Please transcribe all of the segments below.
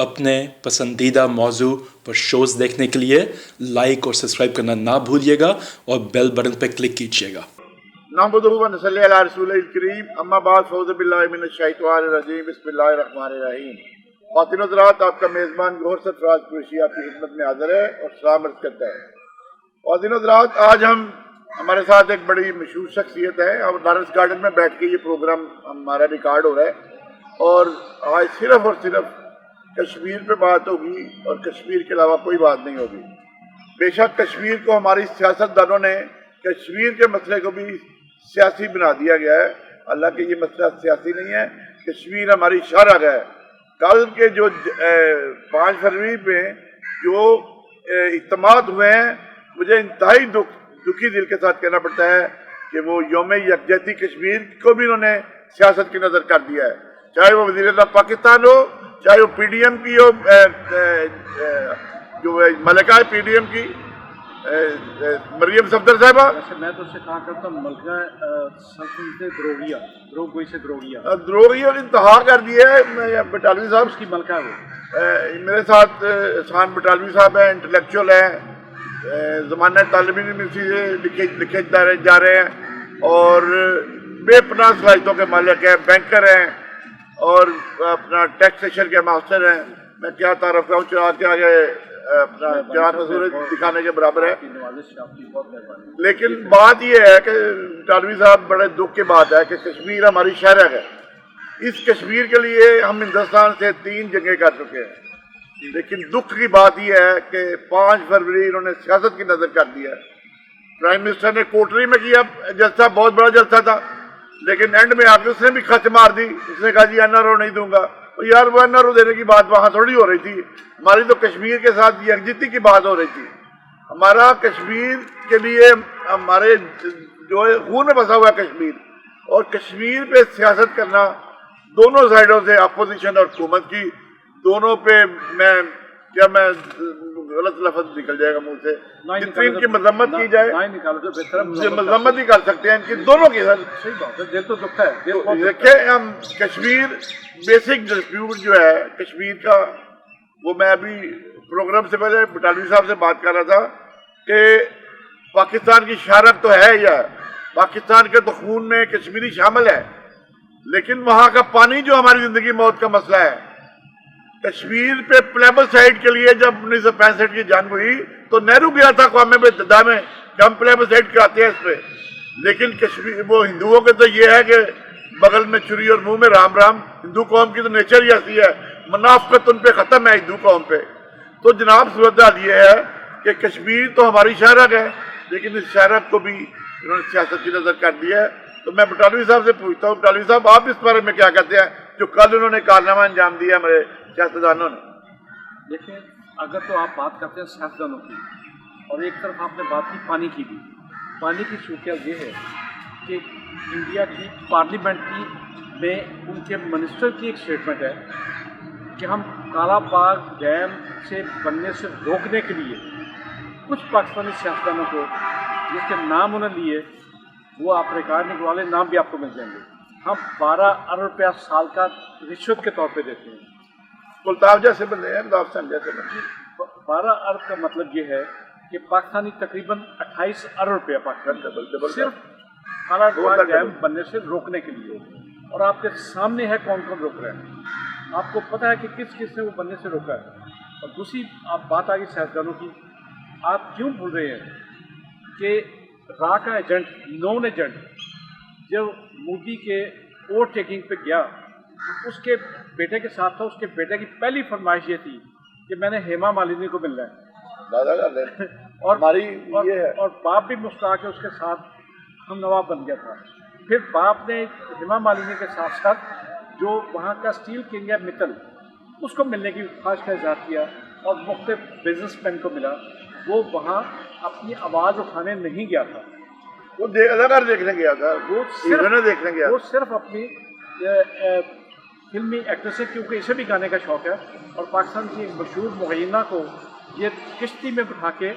اپنے پسندیدہ موضوع پر شوز دیکھنے کے لیے لائک اور سبسکرائب کرنا نہ بھولیے گا اور بیل بٹن پہ کلک کیجیے گا۔ نحمدہ و نصلی علی رسول الکریم، اما بعد فاعوذ باللہ من الشیطان الرجیم، بسم اللہ الرحمن الرحیم۔ خواتین و حضرات، آپ کا میزبان گوہر سرفراز قریشی آپ کی خدمت میں حاضر ہے اور سلام عرض کرتا ہے۔ خواتین و حضرات، آج ہمارے ساتھ ایک بڑی مشہور شخصیت ہے اور لارنس گارڈن میں بیٹھ کے یہ پروگرام ہمارا ریکارڈ ہو رہا ہے اور آج صرف اور صرف کشمیر پہ بات ہوگی اور کشمیر کے علاوہ کوئی بات نہیں ہوگی۔ بے شک کشمیر کو ہماری سیاستدانوں نے کشمیر کے مسئلے کو بھی سیاسی بنا دیا گیا ہے، حالانکہ یہ مسئلہ سیاسی نہیں ہے، کشمیر ہماری شاہراہ ہے۔ کل کے جو 5 فروری پہ جو اجتماعات ہوئے ہیں، مجھے انتہائی دکھی دل کے ساتھ کہنا پڑتا ہے کہ وہ یوم یکجہتی کشمیر کو بھی انہوں نے سیاست کی نظر کر دیا ہے، چاہے وہ وزیر اعظم پاکستان ہو، چاہے وہ پی ڈی ایم کی ہو، جو ملکہ ہے پی ڈی ایم کی مریم صفدر صاحبہ۔ میں تو اس سے کہا کرتا ہوں ملکہ سلطنت دروگوئی سے دروگی اور انتہا کر دیا ہے بٹالوی صاحب اس کی ملکہ ہے وہ۔ میرے ساتھ احسان بٹالوی صاحب ہیں، انٹلیکچوئل ہیں، زمانہ طالب علم سے لکھے جا رہے ہیں اور بے پناہ صلاحیتوں کے مالک ہیں، بینکر ہیں اور اپنا ٹیکسیشن کے ماسٹر ہیں۔ میں کیا تعارف کروں، چراغ کے آگے اپنا چراغ حضور دکھانے کے برابر ہے۔ لیکن بات یہ ہے کہ بٹالوی صاحب، بڑے دکھ کی بات ہے کہ کشمیر ہماری شاہراہ ہے۔ اس کشمیر کے لیے ہم ہندوستان سے 3 جنگیں کر چکے ہیں، لیکن دکھ کی بات یہ ہے کہ 5 فروری انہوں نے سیاست کی نظر کر دیا ہے۔ پرائم منسٹر نے کوٹری میں کیا جلسہ، بہت بڑا جلسہ تھا، لیکن اینڈ میں آ کے اس نے بھی خط مار دی، اس نے کہا جی این آر او نہیں دوں گا۔ یار وہ این آر او دینے کی بات وہاں تھوڑی ہو رہی تھی، ہماری تو کشمیر کے ساتھ یکجہتی کی بات ہو رہی تھی۔ ہمارا کشمیر کے لیے ہمارے جو خون میں بسا ہوا ہے کشمیر، اور کشمیر پہ سیاست کرنا دونوں سائڈوں سے، اپوزیشن اور حکومت کی، دونوں پہ میں غلط لفظ نکل جائے گا منہ سے، جتنی ان کی مذمت کی جائے مذمت ہی کر سکتے ہیں ان کی دونوں کی۔ صحیح بات ہے، دل تو دکھ ہے۔ دیکھیں، ہم کشمیر بیسک ڈسپیوٹ جو ہے کشمیر کا، وہ میں ابھی پروگرام سے پہلے بٹالوی صاحب سے بات کر رہا تھا کہ پاکستان کی شارک تو ہے، یا پاکستان کے تو خون میں کشمیری شامل ہے، لیکن وہاں کا پانی جو ہماری زندگی موت کا مسئلہ ہے۔ کشمیر پہ پلیبسائٹ کے لیے جب 1965 کی جنگ ہوئی تو نہرو گیا تھا اقوام متحدہ میں کہ ہم پلیبسائٹ کراتے ہیں اس پہ، لیکن کشمیر وہ ہندوؤں کے تو یہ ہے کہ بغل میں چھری اور منہ میں رام رام۔ ہندو قوم کی تو نیچر ہی ایسی ہے، منافقت ان پہ ختم ہے ہندو قوم پہ۔ تو جناب صورتحال یہ ہے کہ کشمیر تو ہماری شاہراہ ہے، لیکن اس شاہراہ کو بھی انہوں نے سیاست کی نظر کر دیا ہے۔ تو میں بٹالوی صاحب سے پوچھتا ہوں، بٹالوی صاحب آپ اس بارے میں کیا کہتے ہیں جو کل انہوں نے کارنامہ انجام دیا ہمارے سیاستدانوں نے؟ دیکھیں، اگر تو آپ بات کرتے ہیں سیاستدانوں کی، اور ایک طرف آپ نے بات کی پانی کی بھی، پانی کی صورتحال یہ ہے کہ انڈیا کی پارلیمنٹ کی میں ان کے منسٹر کی ایک اسٹیٹمنٹ ہے کہ ہم کالا باغ ڈیم سے بننے سے روکنے کے لیے کچھ پاکستانی سیاستدانوں کو جس کے نام انہوں نے لیے وہ آپ ریکارڈ نکلوا لیں، نام بھی آپ کو مل جائیں گے، ہم 12 ارب روپیہ سال کا رشوت کے طور پہ دیتے ہیں۔ الطاف جیسے بندے ہیں، الطاف جیسے بندے۔ 12 ارب کا مطلب یہ ہے کہ پاکستانی تقریباً 28 ارب روپیہ پاکستان صرف کالا باغ ڈیم بننے سے روکنے کے لیے، اور آپ کے سامنے ہے کون کون روک رہے ہیں، آپ کو پتہ ہے کہ کس کس نے وہ بننے سے روکا ہے۔ اور دوسری آپ بات آ گئی سیاستدانوں کی، آپ کیوں بھول رہے ہیں کہ را کا ایجنٹ، نون ایجنٹ جو مودی کے ووٹ ٹیکنگ پہ گیا، اس کے بیٹے کے ساتھ تھا، اس کے بیٹے کی پہلی فرمائش یہ تھی کہ میں نے ہیما مالنی کو ملنا ہے، اور باپ بھی مسکرا کے اس کے ساتھ ہم نواب بن گیا تھا۔ پھر باپ نے ہیما مالنی کے ساتھ ساتھ جو وہاں کا اسٹیل کنگ ہے متل، اس کو ملنے کی خواہش کا اظہار کیا، اور مختلف بزنس مین کو ملا۔ وہ وہاں اپنی آواز اٹھانے نہیں گیا تھا، وہ اداکار دیکھنے گیا تھا، وہ صرف اپنی فلمی ایکٹریس ہے، کیونکہ اسے بھی گانے کا شوق ہے، اور پاکستان کی ایک مشہور مغینہ کو یہ کشتی میں بٹھا کے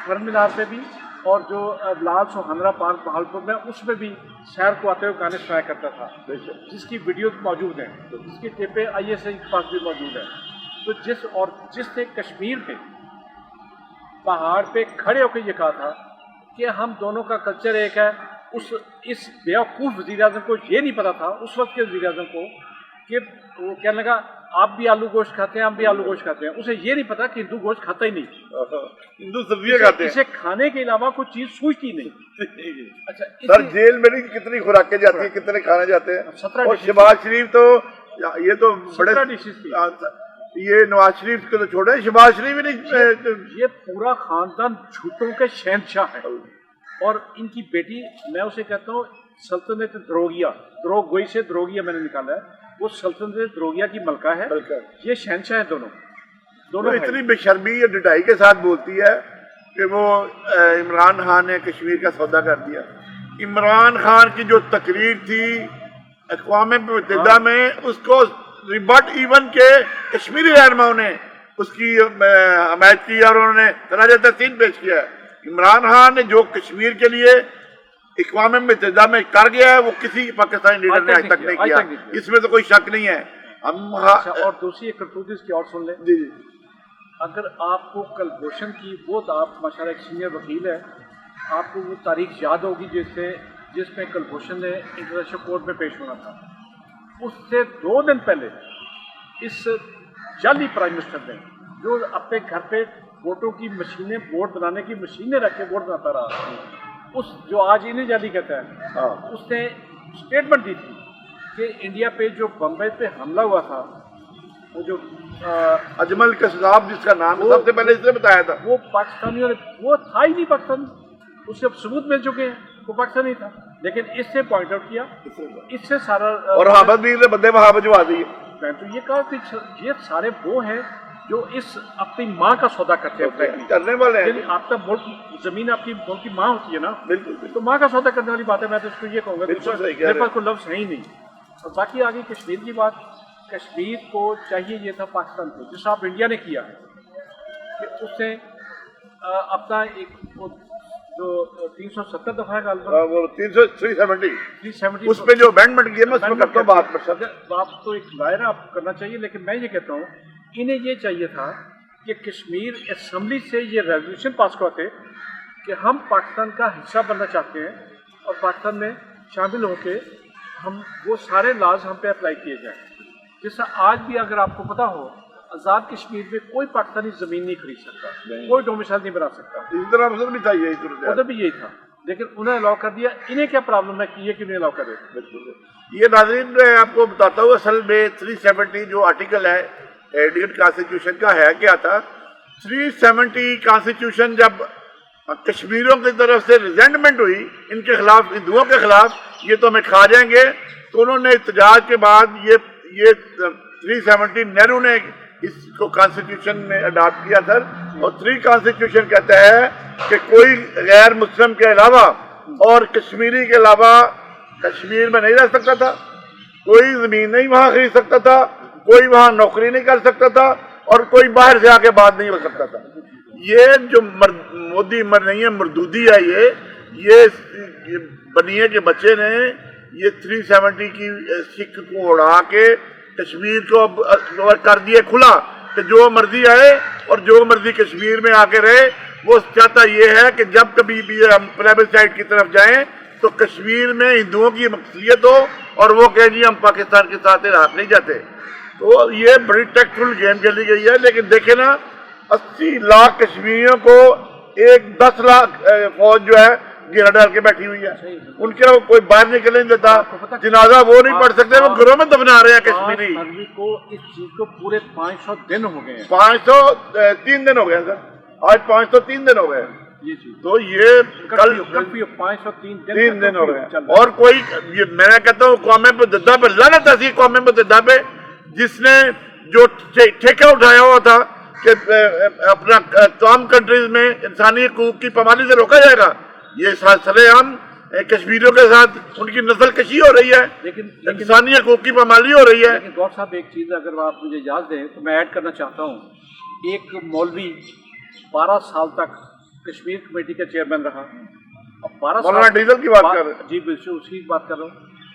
فرم مینار پہ بھی، اور جو لال سوہنرا پارک بہاولپور میں، اس میں بھی شہر کو آتے ہوئے گانے سنایا کرتا تھا، جس کی ویڈیوز موجود ہیں، جس کی ٹیپیں آئی ایس آئی کے پاس بھی موجود ہیں۔ تو جس نے کشمیر پہ پہاڑ پہ کھڑے ہو کے یہ کہا تھا کہ ہم دونوں کا کلچر ایک ہے، اس بیوقوف وزیر اعظم کو یہ نہیں پتا تھا اس وقت کے وزیر اعظم کو کہ وہ کہنے لگا آپ بھی آلو گوشت کھاتے ہیں، ہم بھی آلو گوشت کھاتے ہیں. اسے یہ نہیں پتا کہ ہندو گوشت کھاتا ہی نہیں، ہندو سبزیاں کھاتے ہیں، اسے کھانے کے علاوہ کوئی چیز سوچتی نہیں. اچھا سر جیل میں نہیں کتنی خوراکیں جاتی ہیں، کتنے کھانے جاتے ہیں. 17 اور شہباز شریف تو یہ تو بڑے 17 ڈشز تھی. یہ نواز شریف کو تو چھوڑے، شہباز شریف بھی نہیں. یہ پورا خاندان جھوٹوں کے شہنشاہ ہے. اور ان کی بیٹی، میں اسے کہتا ہوں سلطنت دروگوئی سے دروگیا میں نے نکالا ہے، وہ سلطنت دروگیا کی ملکہ ہے. یہ شہنشاہ ہیں دونوں اتنی بے شرمی یا ڈٹائی کے ساتھ بولتی ہے کہ وہ عمران خان نے کشمیر کا سودا کر دیا. عمران خان کی جو تقریر تھی اقوام متحدہ میں، اس کو ریبٹ ایون کے کشمیری رہنماؤں نے اس کی حمایت کی اور انہوں نے تنازع تحسین پیش کیا ہے. عمران خان نے جو کشمیر کے لیے اقوام متحدہ میں کر گیا ہے وہ کسی پاکستانی لیڈر نے آج تک نہیں کیا، اس میں تو کوئی شک نہیں ہے. اور دوسری ایک کرتوت اس کی اور سن لیں. جی اگر آپ کو کلبھوشن کی، وہ آپ ماشاءاللہ ایک سینئر وکیل ہے، آپ کو وہ تاریخ یاد ہوگی جس میں کلبھوشن نے انٹرنیشنل کورٹ میں پیش ہونا تھا. اس سے 2 دن پہلے اس جعلی پرائم منسٹر نے جو اپنے گھر پہ ووٹوں کی مشینیں، ووٹ بنانے کی مشینیں رکھ کے ووٹ بناتا رہا، اس جو آج انہیں جعلی کہتا ہے، اس نے اسٹیٹمنٹ دی تھی کہ انڈیا پہ جو بمبئی پہ حملہ ہوا تھا، وہ جو اجمل کذاب جس کا نام سب سے پہلے اس نے بتایا تھا، وہ پاکستانیوں نے، وہ تھا ہی نہیں پاکستانی، اس سے ثبوت مل چکے ہیں وہ پاکستانی تھا. لیکن اس سے پوائنٹ آؤٹ کیا، اس سے سارا اور حامد میر نے بندے وہاں بھجوا دیے. میں تو یہ کہا کہ یہ سارے وہ ہیں جو اس اپنی ماں کا سودا کرتے ہیں، کرنے والے ہیں. آپ کا ملک، زمین آپ کی ملک کی ماں ہوتی ہے نا، بالکل تو ماں کا سودا کرنے والی بات ہے. میں تو اس کو یہ کہوں گا بالکل صحیح کہہ میرے رہے پاس کوئی لفظ ہے ہی نہیں. اور باقی آگے کشمیر کی بات، کشمیر کو چاہیے یہ تھا پاکستان کو، جس آپ انڈیا نے کیا ہے کہ اس نے اپنا ایک جو 370 دفعہ کا وہ 370 370 اس پہ جو امینڈمنٹ کی ہے میں اس میں کرتا ہوں بات. پر آپ تو ایک لائر آپ کرنا چاہیے، لیکن میں یہ کہتا ہوں انہیں یہ چاہیے تھا کہ کشمیر اسمبلی سے یہ ریزولوشن پاس کرواتے کہ ہم پاکستان کا حصہ بننا چاہتے ہیں اور پاکستان میں شامل ہو کے ہم وہ سارے لاز ہم پہ اپلائی کیے جائیں. جیسا آج بھی اگر آپ کو پتا ہو، آزاد کشمیر میں کوئی پاکستانی زمین نہیں خرید سکتا، کوئی ڈومیسائل نہیں بنا سکتا. اس طرح افسر بھی چاہیے ادھر بھی یہی تھا، لیکن انہیں الاؤ کر دیا. انہیں کیا پرابلم ہے کہ یہ کیوں نہیں الاؤ کرے؟ یہ ناظرین میں آپ کو بتاتا ہوں اصل میں 370 جو آرٹیکل ہے انڈین کانسٹیٹیوشن کا ہے کیا تھا. 370 کانسٹیٹیوشن جب کشمیریوں کی طرف سے ریزینٹمنٹ ہوئی ان کے خلاف، ہندوؤں کے خلاف، یہ تو ہمیں کھا جائیں گے، تو انہوں نے احتجاج کے بعد یہ 370 نہرو نے اس کو کانسٹیٹیوشن میں اڈاپٹ کیا سر. اور 3 کانسٹیٹیوشن کہتا ہے کہ کوئی غیر مسلم کے علاوہ اور کشمیری کے علاوہ کشمیر میں نہیں رہ سکتا تھا، کوئی زمین نہیں وہاں خرید سکتا تھا، کوئی وہاں نوکری نہیں کر سکتا تھا، اور کوئی باہر سے آ کے بات نہیں ہو سکتا تھا. یہ جو مودی نہیں ہے، مردودی ہے، یہ بنیے کے بچے نے یہ 370 کی سکھ کو اڑا کے کشمیر کو کر دیے کھلا کہ جو مرضی آئے اور جو مرضی کشمیر میں آ کے رہے. وہ چاہتا یہ ہے کہ جب کبھی بھی ہم پلیبسائٹ کی طرف جائیں تو کشمیر میں ہندوؤں کی مقصلیت ہو اور وہ کہیں جی ہم پاکستان کے ساتھ ہاتھ نہیں جاتے. تو یہ بڑی ٹیکٹفل گیم کھیلی گئی ہے. لیکن دیکھیں نا، 80 لاکھ کشمیریوں کو 10 لاکھ فوج جو ہے گھیرا ڈال کے بیٹھی ہوئی ہے. ان کے کوئی باہر نکلنے نہیں دیتا، جنازہ وہ نہیں پڑھ سکتے، وہ گھروں میں دفنا رہے ہیں کشمیری. کو اس چیز کو پورے 500 دن ہو گئے ہیں. 503 دن ہو گئے سر، آج 503 دن ہو گئے. تو یہ کل 503 دن ہو گئے. اور کوئی میں کہتا ہوں قوم متحدہ پہ لعنت ایسی قوم متحدہ پہ جس نے جو ٹھیکہ اٹھایا ہوا تھا کہ اپنا تمام کنٹریز میں انسانی حقوق کی پامالی سے روکا جائے گا. یہ سرے عام کشمیریوں کے ساتھ ان کی نسل کشی ہو رہی ہے، لیکن انسانی حقوق کی پامالی ہو رہی ہے. لیکن گور صاحب ایک چیز اگر آپ مجھے یاد دیں تو میں ایڈ کرنا چاہتا ہوں. ایک مولوی 12 سال تک کشمیر کمیٹی کا چیئرمین رہا، اور 12 مولانا ڈیزل کی بات کر رہے ہیں. جی بالکل اسی کی بات کر رہا ہوں.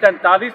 43